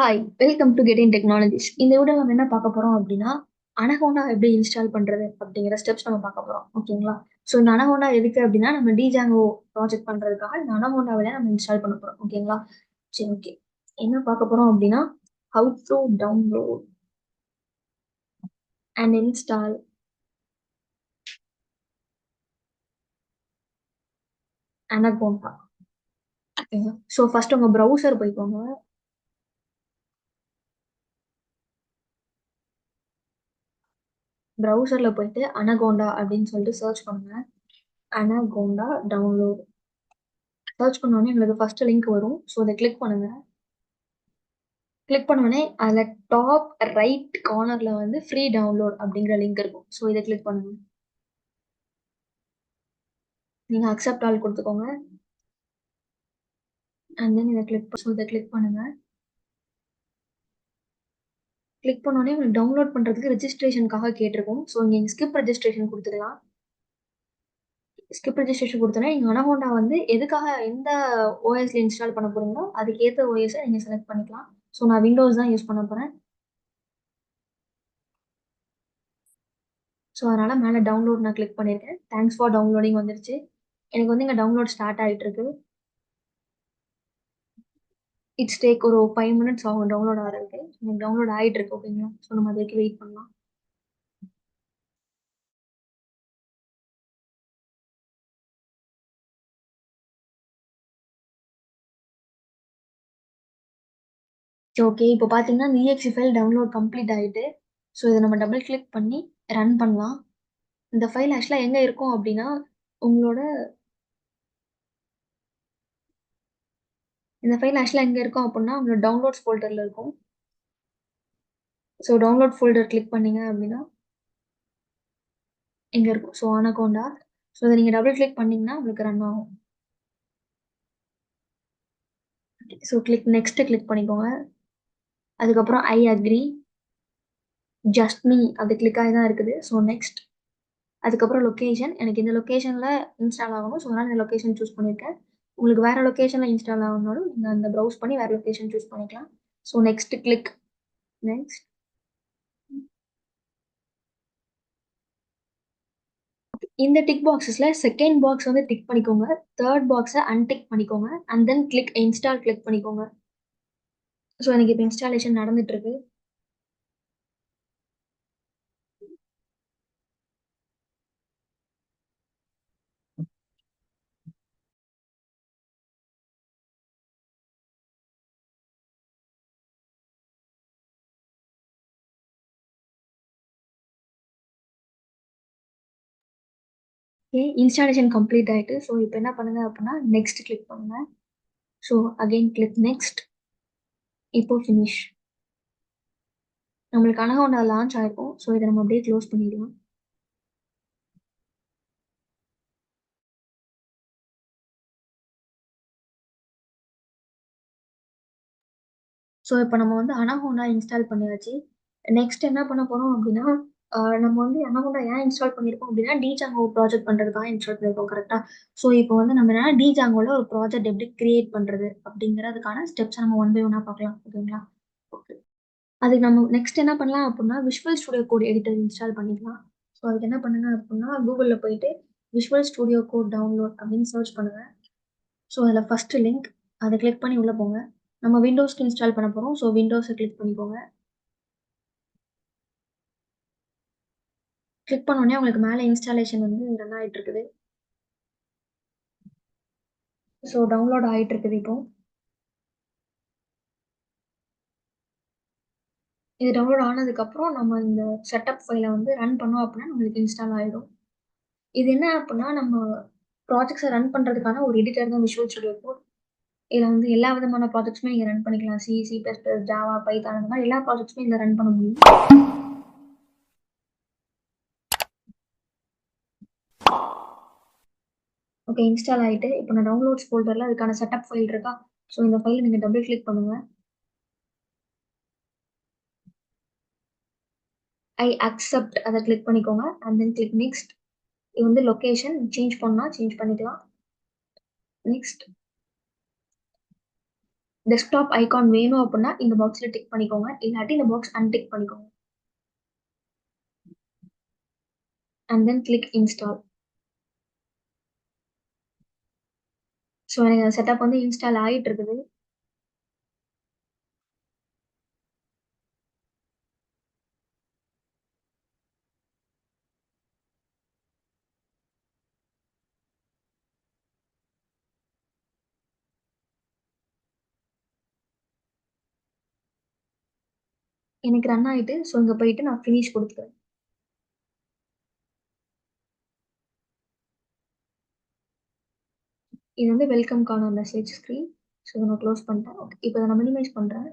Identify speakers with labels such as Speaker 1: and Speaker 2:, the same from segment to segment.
Speaker 1: Hi, welcome to get in technologies. இந்த வீடியோல நம்ம என்ன பார்க்க போறோம் அப்படின்னா, அனகோண்டா எப்படி இன்ஸ்டால் பண்றது அப்படிங்கிற ஸ்டெப்ஸ் நம்ம பார்க்க போறோம். ஓகேங்களா? ஸோ இந்த அனகோண்டா எதுக்கு அப்படின்னா, நம்ம டிஜாங்கோ ப்ராஜெக்ட் பண்றதுக்காக இந்த அனகோண்டாவில நம்ம இன்ஸ்டால் பண்ண போறோம். ஓகேங்களா? சரி, ஓகே. என்ன பார்க்க போறோம் அப்படின்னா, how to download and install Anaconda. ஓகேங்க. ஸோ ஃபர்ஸ்ட் உங்க ப்ரௌசர் போய்க்கோங்க. ப்ரௌசர்ல போயிட்டு அனகோண்டா அப்படின்னு சொல்லிட்டு சர்ச் பண்ணுங்க. அனகோண்டா டவுன்லோட் சர்ச் பண்ண உடனே உங்களுக்கு ஃபர்ஸ்ட் லிங்க் வரும். ஸோ அதை கிளிக் பண்ணுங்க. கிளிக் பண்ணோடனே அதில் டாப் ரைட் கார்னர்ல வந்து ஃப்ரீ டவுன்லோட் அப்படிங்கிற லிங்க் இருக்கும். ஸோ இதை கிளிக் பண்ணுங்க. நீங்க அக்செப்ட் ஆல் கொடுத்துக்கோங்க. அண்ட் தென் இதை கிளிக் பண்ணுங்க. கிளிக் பண்ணோடனே உங்களுக்கு டவுன்லோட் பண்றதுக்கு ரெஜிஸ்ட்ரேஷனுக்காக கேட்டிருக்கும். ஸோ நீங்க ஸ்கிப் ரெஜிஸ்ட்ரேஷன் கொடுத்துக்கலாம். ஸ்கிப் ரெஜிஸ்ட்ரேஷன் கொடுத்தோன்னா நீங்க அனகோண்டா வந்து எதுக்காக எந்த ஓஎஸ்ல இன்ஸ்டால் பண்ண போறீங்களோ அதுக்கு ஏற்ற ஓஎஸை நீங்க செலக்ட் பண்ணிக்கலாம். ஸோ நான் விண்டோஸ் தான் யூஸ் பண்ண போறேன். ஸோ அதனால மேலே டவுன்லோட் நான் கிளிக் பண்ணியிருக்கேன். தேங்க்ஸ் ஃபார் டவுன்லோடிங் வந்துருச்சு. எனக்கு வந்து இங்கே டவுன்லோட் ஸ்டார்ட் ஆகிட்டு இருக்கு. இட்ஸ் டேக் ஒரு 5 மினிட்ஸ் ஆகும் டவுன்லோட் ஆகிறதுக்கு. எனக்கு டவுன்லோட் ஆகிட்டு இருக்கு. ஓகேங்களா? ஸோ நம்ம அது வரைக்கும் வெயிட் பண்ணலாம். ஓகே, இப்போ பார்த்தீங்கன்னா இந்த இஎக்ஸி ஃபைல் டவுன்லோட் கம்ப்ளீட் ஆகிட்டு. ஸோ இதை நம்ம டபுள் கிளிக் பண்ணி ரன் பண்ணலாம். இந்த ஃபைல் ஆக்சுவலாக எங்கே இருக்கும் அப்படின்னா, உங்களோட இந்த ஃபைல் ஆக்சுவலாக எங்கே இருக்கும் அப்படின்னா உங்களோட டவுன்லோட்ஸ் ஃபோல்டரில் இருக்கும். ஸோ டவுன்லோட் ஃபோல்டர் கிளிக் பண்ணீங்க அப்படின்னா இங்கே இருக்கும். So anaconda. ஸோ இதை நீங்கள் டபுள் கிளிக் பண்ணீங்கன்னா உங்களுக்கு ரன் ஆகும். ஸோ நெக்ஸ்ட் கிளிக் பண்ணிக்கோங்க. அதுக்கப்புறம் ஐ அக்ரி ஜஸ்ட் மீ அது கிளிக் ஆகி தான் இருக்குது. So next. அதுக்கப்புறம் லொக்கேஷன். எனக்கு இந்த லொக்கேஷனில் இன்ஸ்டால் ஆகணும். ஸோ அதனால் இந்த லொக்கேஷன் சூஸ் பண்ணியிருக்கேன். உங்களுக்கு வேறு லொக்கேஷனில் இன்ஸ்டால் ஆகணும்னாலும் நீங்கள் அந்த ப்ரௌஸ் பண்ணி வேறு லொக்கேஷன் சூஸ் பண்ணிக்கலாம். So next click. நெக்ஸ்ட். இந்த டிக் பாக்ஸஸில் செகண்ட் பாக்ஸ் வந்து டிக் பண்ணிக்கோங்க. தேர்ட் பாக்ஸை அன்டிக் பண்ணிக்கோங்க. அண்ட் தென் இன்ஸ்டால் கிளிக் பண்ணிக்கோங்க. ஸோ எனக்கு இப்போ இன்ஸ்டாலேஷன் நடந்துட்டு இருக்கு. ஓகே, இன்ஸ்டாலேஷன் கம்ப்ளீட் ஆயிட்டு. ஸோ இப்போ என்ன பண்ணுங்க அப்படின்னா நெக்ஸ்ட் கிளிக் பண்ணுங்க. So again click next. இப்போ ஃபினிஷ். நம்மளுக்கு அனகோண்டா லான்ச் ஆயிருக்கும். ஸோ இதை நம்ம அப்படியே க்ளோஸ் பண்ணிடலாம். ஸோ இப்போ நம்ம வந்து அனகோண்டா இன்ஸ்டால் பண்ணியாச்சு. நெக்ஸ்ட் என்ன பண்ண போறோம் அப்படின்னா, நம்ம வந்து அனகோண்டா ஏன் இன்ஸ்டால் பண்ணியிருக்கோம் அப்படின்னா, டிஜாங்கோ ப்ராஜெக்ட் பண்றதுக்காக இன்ஸ்டால் பண்ணியிருக்கோம். கரெக்டா? ஸோ இப்போ வந்து நம்ம என்னன்னா டிஜாங்கோல ஒரு ப்ராஜெக்ட் எப்படி கிரியேட் பண்றது அப்படிங்கிறதுக்கான ஸ்டெப்ஸ் நம்ம ஒன் பை ஒன்னா பார்க்கலாம். ஓகேங்களா? ஓகே. அதுக்கு நம்ம நெக்ஸ்ட் என்ன பண்ணலாம் அப்படின்னா, Visual Studio Code editor install பண்ணிக்கலாம். ஸோ அதுக்கு என்ன பண்ணுங்க அப்படின்னா, கூகுளில் போயிட்டு விஷுவல் ஸ்டுடியோ கோட் டவுன்லோட் அப்படின்னு சர்ச் பண்ணுங்க. ஸோ அதில் ஃபர்ஸ்ட் லிங்க் அதை கிளிக் பண்ணி உள்ளே போங்க. நம்ம விண்டோஸ்க்கு இன்ஸ்டால் பண்ண போகிறோம். ஸோ விண்டோஸை கிளிக் பண்ணிக்கோங்க. கிளிக் பண்ணோடனே உங்களுக்கு மேலே இன்ஸ்டாலேஷன் வந்து ரன் ஆகிட்டு இருக்குது. ஸோ டவுன்லோட் ஆகிட்டு இருக்குது இப்போ. இது டவுன்லோட் ஆனதுக்கப்புறம் நம்ம இந்த செட்டப் ஃபைலை வந்து ரன் பண்ணோம் அப்படின்னா நம்மளுக்கு இன்ஸ்டால் ஆகிடும். இது என்ன அப்படின்னா நம்ம ப்ராஜெக்ட்ஸை ரன் பண்ணுறதுக்கான ஒரு எடிட்டர் தான் விஷுவல் ஸ்டுடியோ கோட். இதில் வந்து எல்லா விதமான ப்ராஜெக்ட்ஸுமே நீங்கள் ரன் பண்ணிக்கலாம். C, C plus plus, Java, Python அந்த மாதிரி எல்லா ப்ராஜெக்ட்ஸுமே இதில் ரன் பண்ண முடியும். ஓகே, இன்ஸ்டால் ஆகிட்டு இப்போ நான் டவுன்லோட்ஸ் ஃபோல்டரில் அதுக்கான செட்டப் ஃபைல் இருக்கா? ஸோ இந்த ஃபைலை நீங்கள் டபுள் கிளிக் பண்ணுங்கள். ஐ அக்செப்ட் அதை கிளிக் பண்ணிக்கோங்க. And then click next. இது வந்து லொக்கேஷன் சேஞ்ச் பண்ணால் சேஞ்ச் பண்ணிக்கலாம். நெக்ஸ்ட். டெஸ்க்டாப் ஐகான் வேணும் அப்படின்னா இந்த பாக்ஸ்ல டிக் பண்ணிக்கோங்க, இல்லாட்டி இந்த பாக்ஸ் அன்டிக் பண்ணிக்கோங்க. And then click install. So எனக்கு செட்டப் வந்து இன்ஸ்டால் ஆகிட்டு இருக்குது. எனக்கு ரன் ஆயிட்டு. ஸோ இங்க போயிட்டு நான் ஃபினிஷ் கொடுத்துக்கிறேன். இது வந்து வெல்கம்கான மெசேஜ் ஸ்க்ரீன். ஸோ இதை நான் க்ளோஸ் பண்ணிட்டேன். ஓகே, இப்போ இதை நான் மினிமைஸ் பண்றேன்.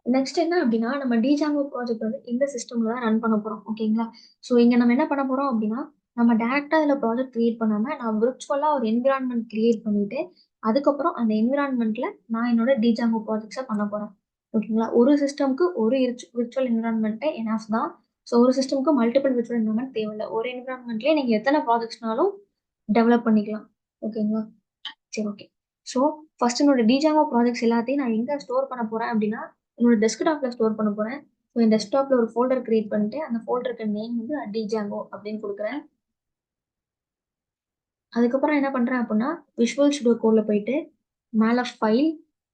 Speaker 1: நெக்ஸ்ட் என்ன அப்படின்னா, நம்ம டிஜாங்கோ ப்ராஜெக்ட் வந்து இந்த சிஸ்டம்ல தான் ரன் பண்ண போறோம். ஓகேங்களா? ஸோ இங்க நம்ம என்ன பண்ண போறோம் அப்படின்னா, நம்ம டைரக்டா இதுல ப்ராஜெக்ட் கிரியேட் பண்ணாம, நான் விர்ச்சுவலா ஒரு என்விரான்மென்ட் கிரியேட் பண்ணிட்டு, அதுக்கப்புறம் அந்த என்விரான்மென்ட்ல நான் என்னோட டிஜாங்கோ ப்ராஜெக்ட்ஸ பண்ண போறேன். ஓகேங்களா? ஒரு சிஸ்டம்க்கு ஒரு விர்ச்சுவல் என்விரான்மென்ட்டே எனஃப் தான். ஸோ ஒரு சிஸ்டம்க்கு மல்டிபிள் விர்ச்சுவல் என்விரான்மென்ட் தேவையில்ல. ஒரு என்விரான்மென்ட்லயே நீங்க எத்தனை ப்ராஜெக்ட்ஸ்னாலும் டெவலப் பண்ணிக்கலாம். ஓகேங்களா? சரி, ஓகே. ஸோ ஃபர்ஸ்ட் என்னோட டிஜாங்கோ ப்ராஜெக்ட்ஸ் எல்லாத்தையும் நான் எங்க ஸ்டோர் பண்ண போறேன் அப்படின்னா, என்னோட டெஸ்க்டாப்ல ஸ்டோர் பண்ண போறேன். ஸோ என் டெஸ்க்டாப்ல ஒரு ஃபோல்டர் கிரியேட் பண்ணிட்டு, அந்த ஃபோல்டருக்கு நேம் வந்து டிஜாங்கோ அப்படின்னு கொடுக்குறேன். அதுக்கப்புறம் என்ன பண்றேன் அப்படின்னா, விஷுவல் ஸ்டுடியோ கோட்ல போயிட்டு மேல ஃபைல்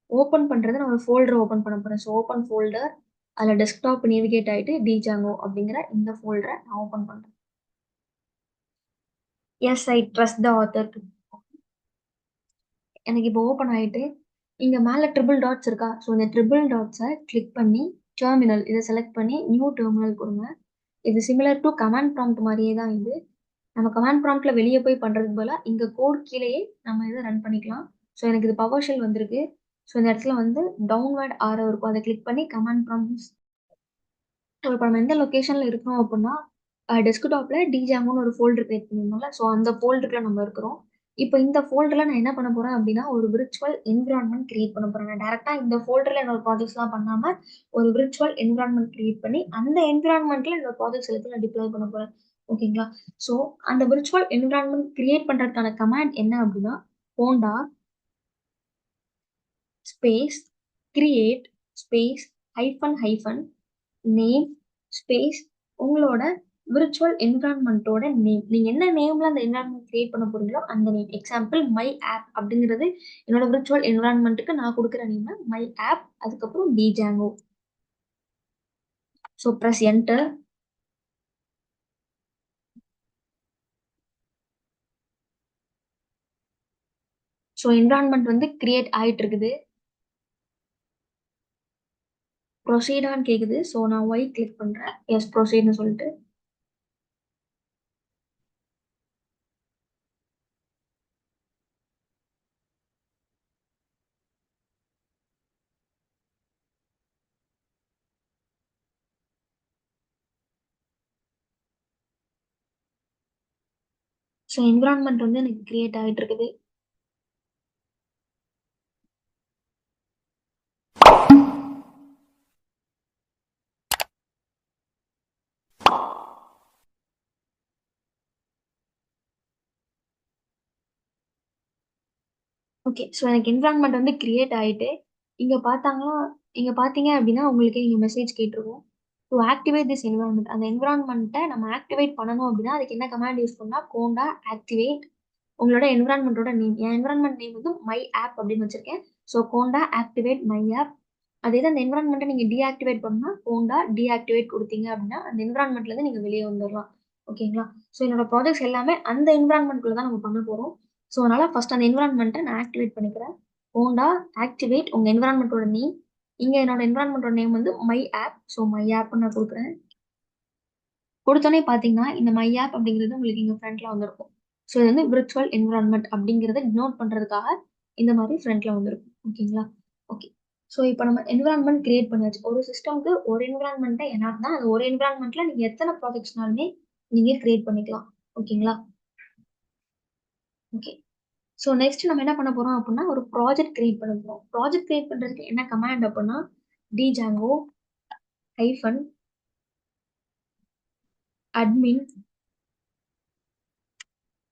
Speaker 1: ஓப்பன் பண்றது நான் ஒரு ஃபோல்டர் ஓப்பன் பண்ண போறேன். ஸோ ஓப்பன் ஃபோல்டர், அதில் டெஸ்க்டாப் நேவிகேட் ஆயிட்டு டிஜாங்கோ அப்படிங்கிற இந்த ஃபோல்டரை நான் ஓப்பன் பண்றேன். Yes, I trust the author. எனக்கு இப்போ ஓப்பன் ஆயிட்டு இங்க மேல ட்ரிபிள் டாட்ஸ் இருக்கா? ஸோ இந்த ட்ரிபிள் டாட்ஸை கிளிக் பண்ணி டெர்மினல் இதை செலக்ட் பண்ணி நியூ டெர்மினல் கொடுங்க. இது சிமிலர் டு கமாண்ட் ப்ராம்ப்ட் மாதிரியே தான் இது. நம்ம கமாண்ட் ப்ராம்ப்ட்ல வெளியே போய் பண்றதுக்கு பதிலா இங்க கோட் கீழேயே நம்ம இதை ரன் பண்ணிக்கலாம். ஸோ எனக்கு இது பவர் ஷெல் வந்திருக்கு. ஸோ இந்த இடத்துல வந்து டவுன்வர்ட் ஆரோ இருக்கும், அதை கிளிக் பண்ணி கமாண்ட் ப்ராம்ப்ட். ஸோ இப்போ நம்ம எந்த லொக்கேஷன்ல இருக்கோம் அப்படின்னா, டெஸ்க்டாப்ல டிஜாங்கோன்னு ஒரு ஃபோல்டர் கிரியேட் பண்ணியிருந்தோம்ல, ஸோ அந்த ஃபோல்டருக்குள்ள நம்ம இருக்கிறோம். இப்போ இந்த ஃபோல்டர்ல நான் என்ன பண்ண போறேன் அப்படின்னா, ஒரு விர்ச்சுவல் என்விரான்மெண்ட் கிரியேட் பண்ண போறேன். நான் டைரக்டா இந்த ஃபோல்டர்ல என்னோட ப்ராஜெக்ட்ஸ்லாம் பண்ணாம, ஒரு விர்ச்சுவல் என்விரான்மெண்ட் கிரியேட் பண்ணி, அந்த என்விரான்மெண்ட்ல என்னோட ப்ராஜெக்ட்ஸ் எல்லாத்தையும் நான் டிப்ளாய் பண்ண போறேன். ஓகேங்களா? ஸோ அந்த விர்ச்சுவல் என்விரான்மெண்ட் கிரியேட் பண்றதுக்கான கமாண்ட் என்ன அப்படின்னா, bonda space create space hyphen hyphen name space உங்களோட விர்ச்சுவல் என்விரான்மெண்ட்டோட நேம். நீங்க என்ன நேம்ல அந்த என்விரான்மெண்ட் கிரியேட் பண்ண போறீங்களோ அந்த நேம். எக்ஸாம்பிள் மை ஆப் அப்படிங்கிறது என்னோட விர்ச்சுவல் என்விரான்மெண்ட்டுக்கு நான் கொடுக்குற நேம் மை ஆப். அதுக்கப்புறம் Django. So press enter. So environment வந்து கிரியேட் ஆயிட்டு இருக்குது. ப்ரொசீடான்னு கேக்குது. ஸோ நான் ஒய் கிளிக் பண்றேன். எஸ் ப்ரொசீட்னு சொல்லிட்டு. ஸோ என்விரான்மெண்ட் வந்து எனக்கு கிரியேட் ஆயிட்டு இருக்குது. ஓகே. ஸோ எனக்கு என்விரான்மெண்ட் வந்து கிரியேட் ஆயிட்டு, இங்க பார்த்தாங்கன்னா இங்க பார்த்தீங்க அப்படின்னா, உங்களுக்கே இங்க மெசேஜ் கேட்டிருக்கும். To activate this environment. அந்த என்விரான்மெண்ட்ட நம்ம ஆக்டிவேட் பண்ணணும் அப்படின்னா, அதுக்கு என்ன கமாண்ட் யூஸ் பண்ணா, கோண்டா ஆக்டிவேட் உங்களோட என்விரான்மெண்ட்டோட நேம். என் என்விரான்மெண்ட் நேம் வந்து மை ஆப் அப்படின்னு வச்சிருக்கேன். So conda activate my app. அதே தான் அந்த என்விரான்மெண்ட்டை நீங்க டீஆக்டிவேட் பண்ணா, கோண்டா டீஆக்டிவேட் குடுத்தீங்க அப்படின்னா, அந்த என்விரான்மெண்ட்லேருந்து நீங்க வெளிய வந்துரலாம். ஓகேங்களா? ஸோ என்னோட ப்ராஜெக்ட்ஸ் எல்லாமே அந்த என்விரான்மெண்ட்குள்ள தான் நம்ம பண்ண போறோம். ஸோ அதனால ஃபர்ஸ்ட் அந்த என்விரான்மெண்ட்டை நான் ஆக்டிவேட் பண்ணிக்கிறேன். ஹோண்டா ஆக்டிவேட் உங்க என்விரான்மெண்ட்டோட நேம். இங்க என்னோட என்விரான்மெண்ட்டோட நேம் வந்து மை ஆப். ஸோ மை ஆப்ன்னு நான் குடுக்குறேன். குடுத்தோனே பார்த்தீங்கன்னா, இந்த மை ஆப் அப்படிங்கிறது உங்களுக்கு இங்க ஃப்ரண்ட்ல வந்திருக்கும். ஸோ இது வந்து விர்ச்சுவல் என்விரான்மெண்ட் அப்படிங்கிறத டினோட் பண்றதுக்காக இந்த மாதிரி ஃப்ரண்ட்ல வந்திருக்கும். ஓகேங்களா? ஓகே. ஸோ இப்போ நம்ம என்விரான்மெண்ட் கிரியேட் பண்ணியாச்சு. ஒரு சிஸ்டம்க்கு ஒரு என்விரான்மெண்ட்டே எனஃப் தான். அது ஒரு என்விரான்மெண்ட்ல நீங்க எத்தனை ப்ராஜெக்ட்ஸ்னாலுமே நீங்க கிரியேட் பண்ணிக்கலாம். ஓகேங்களா? ஓகே. ஸோ நெக்ஸ்ட் நம்ம என்ன பண்ண போறோம் அப்படின்னா, ஒரு ப்ராஜெக்ட் கிரியேட் பண்ண போறோம். ப்ராஜெக்ட் கிரியேட் பண்றதுக்கு என்ன கமாண்ட் அப்படின்னா, django hyphen admin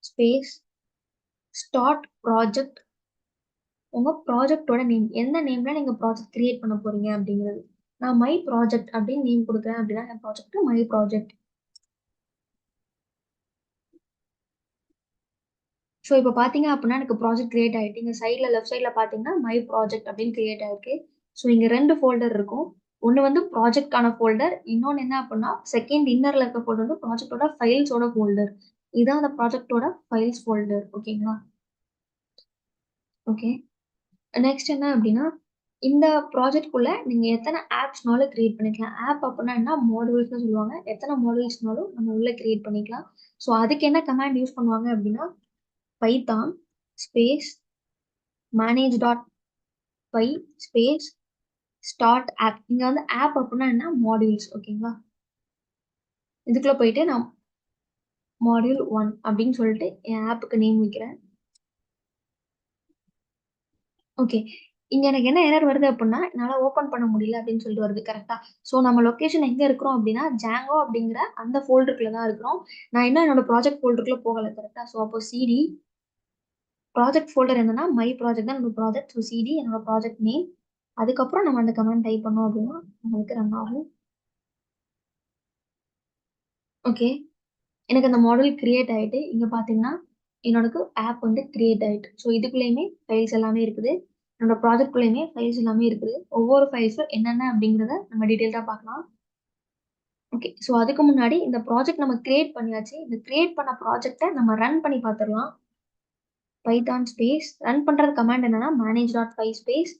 Speaker 1: space start project, உங்க ப்ராஜெக்ட்டோட நேம். எந்த நேம்ல நீங்க ப்ராஜெக்ட் கிரியேட் பண்ண போறீங்க அப்படிங்கிறது. நான் மை ப்ராஜெக்ட் அப்படின்னு நேம் குடுக்குறேன் அப்படின்னா, என் ப்ராஜெக்ட் மை ப்ராஜெக்ட். ஸோ இப்ப பார்த்தீங்க அப்படின்னா, எனக்கு ப்ராஜெக்ட் கிரியேட் ஆயிட்டு, இங்க சைட்ல லெஃப்ட் சைட்ல பார்த்தீங்கன்னா, மை ப்ராஜெக்ட் அப்படின்னு கிரியேட் ஆயிருக்கு. ஸோ இங்க 2 ஃபோல்டர் இருக்கும். ஒண்ணு வந்து ப்ராஜெக்ட்க்கான ஃபோல்டர். இன்னொன்னு என்ன அப்படின்னா, செகண்ட் இன்னர்ல இருக்க ஃபோல்டர் வந்து ப்ராஜெக்ட்டோட ஃபைல்ஸோட ஃபோல்டர். இதான் அந்த ப்ராஜெக்ட்டோட ஃபைல்ஸ் ஃபோல்டர். ஓகேங்களா? ஓகே. நெக்ஸ்ட் என்ன அப்படின்னா, இந்த ப்ராஜெக்ட்குள்ள நீங்க எத்தன ஆப்ஸ்னாலும் கிரியேட் பண்ணிக்கலாம். ஆப் அப்படின்னா என்ன? மாடியூல்ஸ்ன்னு சொல்லுவாங்க. எத்தன மாடியூல்ஸ்னாலும் நம்ம உள்ள கிரியேட் பண்ணிக்கலாம். ஸோ அதுக்கு என்ன கமாண்ட் யூஸ் பண்ணுவாங்க அப்படின்னா, Python space manage dot py space start app. இங்க வந்து ஆப் அப்படின்னா என்ன? மாடியூல்ஸ். ஓகேங்களா? இதுக்குள்ள போயிட்டு நான் மாடியூல் 1 அப்படின்னு சொல்லிட்டு என் ஆப்புக்கு நேம் வைக்கிறேன். ஓகே. இங்க எனக்கு என்ன எரர் வருது அப்புட்ன்னா, என்னால ஓப்பன் பண்ண முடியல அப்படின்னு சொல்லிட்டு வருது. கரெக்ட்டா? ஸோ நம்ம லொகேஷன் எங்க இருக்கிறோம் அப்படின்னா, Django அப்படிங்கிற அந்த ஃபோல்டருக்குள்ள தான் இருக்கிறோம். நான் இன்னும் என்னோட ப்ராஜெக்ட் ஃபோல்டருக்குள்ள போகல. கரெக்ட்டா? ஸோ அப்போ சிடி ப்ராஜெக்ட் ஃபோல்டர் என்னன்னா, மை ப்ராஜெக்ட் தான் என்னோட ப்ராஜெக்ட். ஸோ சிடி என்னோட ப்ராஜெக்ட் நேம். அதுக்கப்புறம் நம்ம அந்த கமாண்ட் டைப் பண்ணோம் அப்படின்னா, நமக்கு ரன் ஆகும். ஓகே. எனக்கு அந்த மாடல் கிரியேட் ஆயிட்டு, இங்க பார்த்தீங்கன்னா, என்னோடக்கு ஆப் வந்து கிரியேட் ஆயிட்டு. ஸோ இதுக்குள்ளயுமே ஃபைல்ஸ் எல்லாமே இருக்குது. என்னோட ப்ராஜெக்ட்குள்ளயுமே ஃபைல்ஸ் எல்லாமே இருக்குது. ஒவ்வொரு ஃபைல்ஸும் என்னென்ன அப்படிங்கிறத நம்ம டீட்டெயில்டா பார்க்கலாம். ஓகே. ஸோ அதுக்கு முன்னாடி இந்த ப்ராஜெக்ட் நம்ம கிரியேட் பண்ணியாச்சு. இந்த கிரியேட் பண்ண ப்ராஜெக்ட்ட நம்ம ரன் பண்ணி பார்த்துரலாம். பைதான் ஸ்பேஸ் ரன் பண்றது கமாண்ட் என்னன்னா, manage dot py space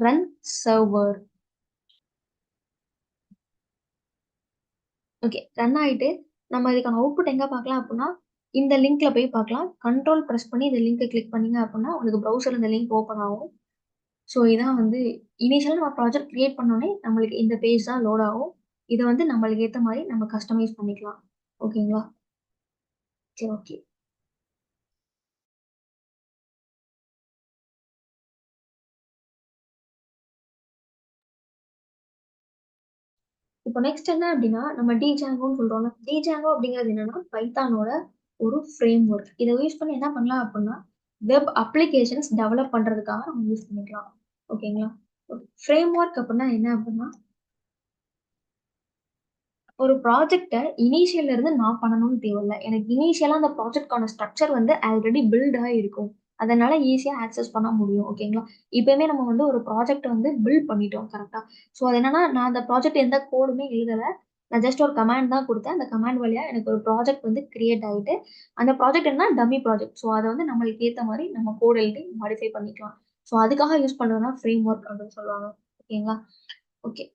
Speaker 1: run server. Okay. Run ஆயிட்டு, நம்ம இதுக்கான அவுட்புட் எங்க பார்க்கலாம் அப்புட்ன்னா, இந்த லிங்க்ல போய் பார்க்கலாம். கண்ட்ரோல் பிரஸ் பண்ணி இந்த லிங்க்க கிளிக் பண்ணீங்க அப்புட்ன்னா, உங்களுக்கு ப்ரௌசர்ல இந்த லிங்க் ஓப்பன் ஆகும். ஸோ இதான் வந்து இனிஷியலா நம்ம ப்ராஜெக்ட் கிரியேட் பண்ணோனே, நம்மளுக்கு இந்த பேஜ் தான் லோட் ஆகும். இத வந்து நம்மளுக்கு ஏத்த மாரி நம்ம கஸ்டமைஸ் பண்ணிக்கலாம். ஓகேங்களா? சரி, ஓகே. இப்போ நெக்ஸ்ட் என்ன அப்டின்னா, நம்ம Djangoன்னு சொல்றோம்ல. Django அப்படிங்கிறது என்னன்னா, பைத்தானோட ஒரு ஃப்ரேம் ஒர்க். இத யூஸ் பண்ணி என்ன பண்ணலாம் அப்புட்ன்னா, வெப் அப்ளிகேஷன்ஸ் டெவலப் பண்றதுக்காக நம்ம யூஸ் பண்ணிக்கலாம். ஓகேங்களா? ஃப்ரேம் ஒர்க் அப்புட்ன்னா என்ன அப்புட்ன்னா, ஒரு ப்ராஜெக்ட்ட இனிஷியல்ல இருந்து நான் பண்ணணும்னு தேவையில்ல. எனக்கு இனிஷியலா அந்த ப்ராஜெக்ட்க்கான ஸ்ட்ரக்சர் வந்து ஆல்ரெடி பில்ட் ஆயிருக்கும். அதனால ஈஸியா ஆக்சஸ் பண்ண முடியும். ஓகேங்களா? இப்பவுமே நம்ம வந்து ஒரு ப்ராஜெக்ட் வந்து பில்ட் பண்ணிட்டோம். கரெக்ட்டா? ஸோ அது என்னன்னா, நான் அந்த ப்ராஜெக்ட் எந்த கோடுமே எழுதல. நான் ஜஸ்ட் ஒரு கமாண்ட் தான் குடுத்தேன். அந்த கமாண்ட் வழியா எனக்கு ஒரு ப்ராஜெக்ட் வந்து கிரியேட் ஆயிட்டு, அந்த ப்ராஜெக்ட் என்ன டம்மி ப்ராஜெக்ட். ஸோ அத வந்து நம்மளுக்கு ஏத்த மாரி நம்ம கோட் எழுதி மாடிஃபை பண்ணிக்கலாம். ஸோ அதுக்காக யூஸ் பண்றது தான் ஃப்ரேம் ஒர்க் அப்படின்னு சொல்லுவாங்க. ஓகேங்களா? ஓகே.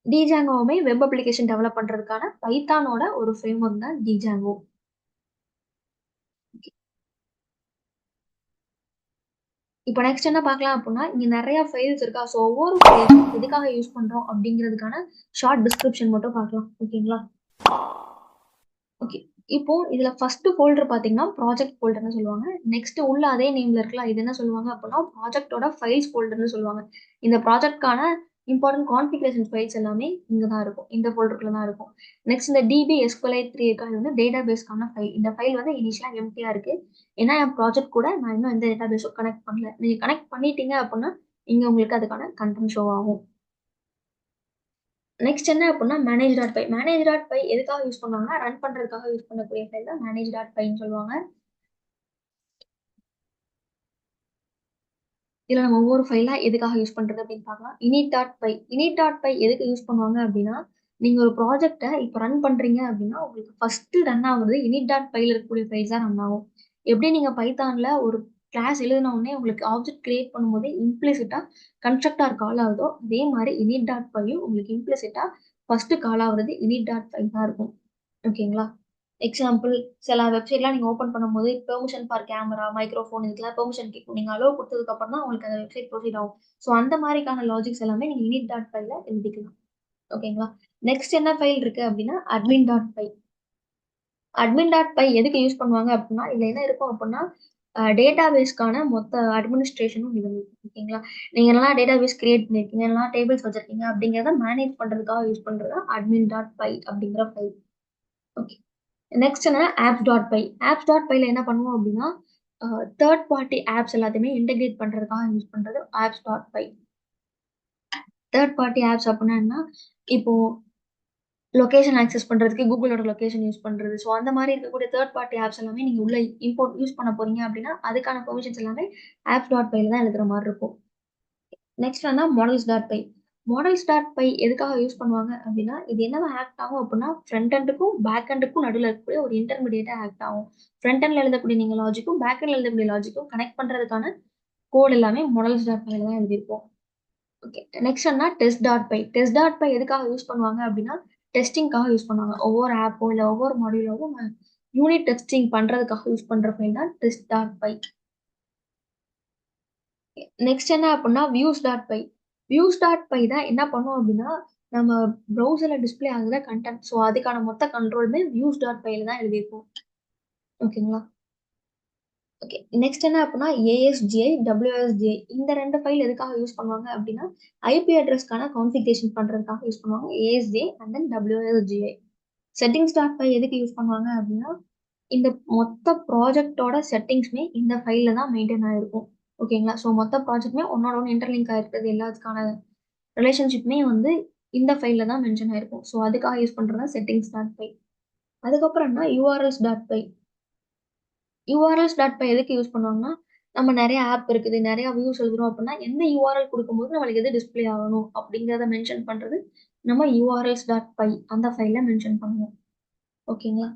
Speaker 1: Djangoவுமே வெப் அப்ளிகேஷன் டெவலப் பண்றதுக்கான பைத்தானோட ஒரு ஃப்ரேம் ஒர்க் தான் Django. இப்போ நெக்ஸ்ட் என்ன பார்க்கலாம் அப்புட்ன்னா, இங்க நெறைய ஃபைல்ஸ் இருக்கா? ஸோ ஒவ்வொரு ஃபைல்ஸும் எதுக்காக யூஸ் பண்றோம் அப்படிங்கிறதுக்கான ஷார்ட் டிஸ்கிரிப்ஷன் மட்டும் பார்க்கலாம். ஓகேங்களா? ஓகே. இப்போ இதுல ஃபர்ஸ்ட் ஃபோல்டர் பார்த்தீங்கன்னா, ப்ராஜெக்ட் ஃபோல்டர்ன்னு சொல்லுவாங்க. நெக்ஸ்ட் உள்ள அதே நேம்ல இருக்குல்ல, இது என்ன சொல்லுவாங்க அப்புட்ன்னா, ப்ராஜெக்ட்டோட ஃபைல்ஸ் ஃபோல்டர்ன்னு சொல்லுவாங்க. இந்த ப்ராஜெக்ட்க்கான இம்பார்டன்ட் கான்ஃபிகரேஷன் ஃபைல்ஸ் எல்லாமே இங்க தான் இருக்கும். இந்த ஃபோல்டருக்குள்ள தான் இருக்கும். நெக்ஸ்ட் இந்த டிபி SQLite3 இருக்கா, இது வந்து டேட்டாபேஸ்க்கான ஃபைல். இந்த ஃபைல் வந்து இனிஷியலா எம்ப்டியா இருக்கு. ஏன்னா, என் ப்ராஜெக்ட் கூட நான் இன்னும் எந்த டேட்டாபேஸும் கனெக்ட் பண்ணல. நீங்க கனெக்ட் பண்ணிட்டீங்க அப்புட்ன்னா, இங்க உங்களுக்கு அதுக்கான கன்டென்ட் ஷோ ஆகும். நெக்ஸ்ட் என்ன அப்புட்ன்னா, manage dot py. Manage dot py எதுக்காக யூஸ் பண்ணுவாங்கன்னா, ரன் பண்றதுக்காக யூஸ் பண்ணக்கூடிய ஃபைல் தான் மேனேஜ் டாட் பைன்னு சொல்லுவாங்க. இதுல நம்ம ஒவ்வொரு ஃபைலா எதுக்காக யூஸ் பண்றது அப்படின்னு பார்க்கலாம். init dot py. init dot py எதுக்கு யூஸ் பண்ணுவாங்க அப்படின்னா, நீங்க ஒரு ப்ராஜெக்ட்ட இப்ப ரன் பண்றீங்க அப்படின்னா, உங்களுக்கு ஃபர்ஸ்ட் ரன் ஆகுறது init டாட் பைல இருக்கக்கூடிய ஃபைல்ஸ் தான் ரன் ஆகும். எப்படி நீங்க பைத்தான்ல ஒரு கிளாஸ் எழுதின உடனே உங்களுக்கு ஆப்ஜெக்ட் கிரியேட் பண்ணும்போதே இம்ப்ளிசிட்டா கன்ஸ்ட்ரக்டர் கால் ஆகுதோ, அதே மாரி init டாட் பையும் உங்களுக்கு இம்ப்ளிசிட்டா ஃபர்ஸ்ட் கால் ஆகுறது init டாட் பை தான் இருக்கும். ஓகேங்களா? எக்ஸாம்பிள் சில வெப்சைட்லாம் நீங்க ஓப்பன் பண்ணும்போது, பெர்மிஷன் ஃபார் கேமரா, மைக்ரோஃபோன் இதுக்கெல்லாம் பெர்மிஷன் கேட்கும். நீங்க அலோவ் குடுத்ததுக்கு அப்புறம் தான் உங்களுக்கு அந்த வெப்சைட் ப்ரொசீட் ஆகும். ஸோ அந்த மாரிக்கான லாஜிக்ஸ் எல்லாமே நீங்க init டாட் பைல எழுதிக்கலாம். ஓகேங்களா? நெக்ஸ்ட் என்ன ஃபைல் இருக்கு அப்டின்னா, admin dot py. admin dot py எதுக்கு யூஸ் பண்ணுவாங்க அப்டின்னா, இதுல என்ன இருக்கும் அப்டின்னா, டேட்டாபேஸ்க்கான மொத்த அட்மினிஸ்ட்ரேஷனும் இதுல இருக்கும். ஓகேங்களா? நீங்க என்னலாம் டேட்டாபேஸ் கிரியேட் பண்ணியிருக்கீங்க, என்னலாம் டேபிள்ஸ் வச்சிருக்கீங்க அப்டிங்கிறத மேனேஜ் பண்றதுக்காக யூஸ் பண்றது தான் admin டாட் பை அப்டிங்கிற ஃபைல். ஓகே. நெக்ஸ்ட் என்னன்னா apps dot py. Apps dot பைல என்ன பண்ணுவோம் அப்டின்னா, தேர்ட் பார்ட்டி ஆப்ஸ் எல்லாத்தையுமே இன்டகிரேட் பண்றதுக்காக யூஸ் பண்றது apps.py. தேர்ட் பார்ட்டி ஆப்ஸ் அப்படின்னா என்ன? இப்போ லொகேஷன் ஆக்சஸ் பண்றதுக்கு கூகுளோட லொகேஷன் யூஸ் பண்றது. ஸோ அந்த மாரி இருக்கக்கூடிய தேர்ட் பார்ட்டி ஆப்ஸ் எல்லாமே நீங்க உள்ள இம்போர்ட் யூஸ் பண்ண போறீங்க அப்படின்னா, அதுக்கான பெர்மிஷன்ஸ் எல்லாமே apps.pyல தான் எழுதுற மாரி இருக்கும். நெக்ஸ்ட் வந்து models.py. models.py எதுக்காக யூஸ் பண்ணுவாங்க அப்படின்னா, இது என்னவா ஆக்ட் ஆகும் அப்படின்னா, ஃப்ரண்ட் எண்டுக்கும், பேக் எண்டுக்கும் நடுவுல இருக்கக்கூடிய ஒரு இன்டர்மீடியேட்டா ஆக்ட் ஆகும். ஃப்ரண்ட் எண்ட்ல எழுதக்கூடிய நீங்க லாஜிக்கும், பேக் எண்ட்ல எழுதக்கூடிய லாஜிக்கும் கனெக்ட் பண்றதுக்கான கோட் எல்லாமே models.pyல தான் எழுதியிருப்போம். ஓகே. நெக்ஸ்ட் என்ன test.py. test.py எதுக்காக யூஸ் பண்ணுவாங்க அப்படின்னா, டெஸ்டிங்க்காக யூஸ் பண்ணுவாங்க. ஒவ்வொரு ஆப்போ, இல்ல ஒவ்வொரு மாடியூலோவும் யூனிட் டெஸ்டிங் பண்றதுக்காக யூஸ் பண்ற ஃபைல் தான் test.py. நெக்ஸ்ட் என்ன அப்படின்னா வியூஸ்.py. வியூஸ்.py தான் என்ன பண்ணும் அப்படின்னா, நம்ம ப்ரௌசர்ல டிஸ்ப்ளே ஆகுற கன்டென்ட். ஸோ அதுக்கான மொத்த கண்ட்ரோலுமே வியூஸ்.pyல தான் எழுதியிருக்கும். ஓகேங்களா? ஓகே. நெக்ஸ்ட் என்ன அப்படின்னா ASGI, WSGI இந்த 2 ஃபைல் எதுக்காக யூஸ் பண்ணுவாங்க அப்படின்னா, ஐபி அட்ரஸ்க்கான கான்ஃபிகரேஷன் பண்றதுக்காக யூஸ் பண்ணுவாங்க. ASGI and then WSGI. செட்டிங்ஸ்.py எதுக்கு யூஸ் பண்ணுவாங்க அப்படின்னா, இந்த மொத்த ப்ராஜெக்ட்டோட செட்டிங்ஸுமே இந்த ஃபைல்ல தான் மெயின்டெயின் ஆயிருக்கும். ஓகேங்களா? ஸோ மொத்த ப்ராஜெக்ட்டுமே ஒண்ணோட ஒண்ணு இன்டர்லிங்க் ஆயிருக்கிறது எல்லாத்துக்கான ரிலேஷன்ஷிப்புமே வந்து இந்த ஃபைல்ல தான் மென்ஷன் ஆயிருக்கும். ஸோ அதுக்காக யூஸ் பண்றது தான் செட்டிங்ஸ்.py. அதுக்கப்புறம் என்ன URLs.py. URLs.py எதுக்கு யூஸ் பண்ணுவாங்கன்னா, நம்ம நெறைய ஆப் இருக்குது, நெறைய வியூஸ் எழுதுறோம் அப்படின்னா, எந்த URL குடுக்கும்போது நம்மளுக்கு எது டிஸ்ப்ளே ஆகணும் அப்படிங்கிறத மென்ஷன் பண்றது நம்ம URLs.py அந்த ஃபைல்ல மென்ஷன் பண்ணுவோம். ஓகேங்களா?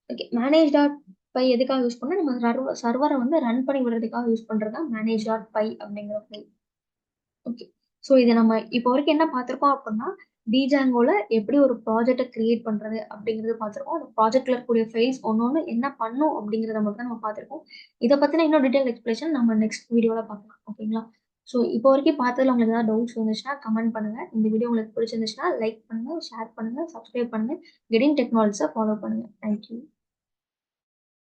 Speaker 1: ஓகே. manage.py எதுக்காக யூஸ் பண்ணா, நம்ம சர்வர வந்து ரன் பண்ணி விடுறதுக்காக யூஸ் பண்றது தான் manage.py அப்படிங்கிற ஃபைல். ஓகே. ஸோ இத நம்ம இப்போ வரைக்கும் என்ன பார்த்திருக்கோம் அப்புட்ன்னா, Djangoல எப்படி ஒரு ப்ராஜெக்ட்ட கிரியேட் பண்றது அப்படிங்கிறது பார்த்திருக்கோம். அந்த ப்ராஜெக்ட்ல இருக்கக்கூடிய ஃபைல்ஸ் ஒண்ணொண்ணு என்ன பண்ணும் அப்படிங்கிறத மட்டும் தான் நம்ம பார்த்திருக்கோம். இத பத்தின இன்னும் டீட்டெயில் எக்ஸ்பிளனேஷன் நம்ம நெக்ஸ்ட் வீடியோல பார்க்கலாம். ஓகேங்களா? ஸோ இப்போ வரைக்கும் பார்த்ததுல உங்களுக்கு ஏதாவது டவுட்ஸ் இருந்துச்சுன்னா கமெண்ட் பண்ணுங்க. இந்த வீடியோ உங்களுக்கு பிடிச்சிருந்துச்சுன்னா லைக் பண்ணுங்க, ஷேர் பண்ணுங்க, சப்ஸ்கிரைப் பண்ணுங்க. கெட்டிங் டெக்னாலஜிஸ ஃபாலோ பண்ணுங்க. Thank you.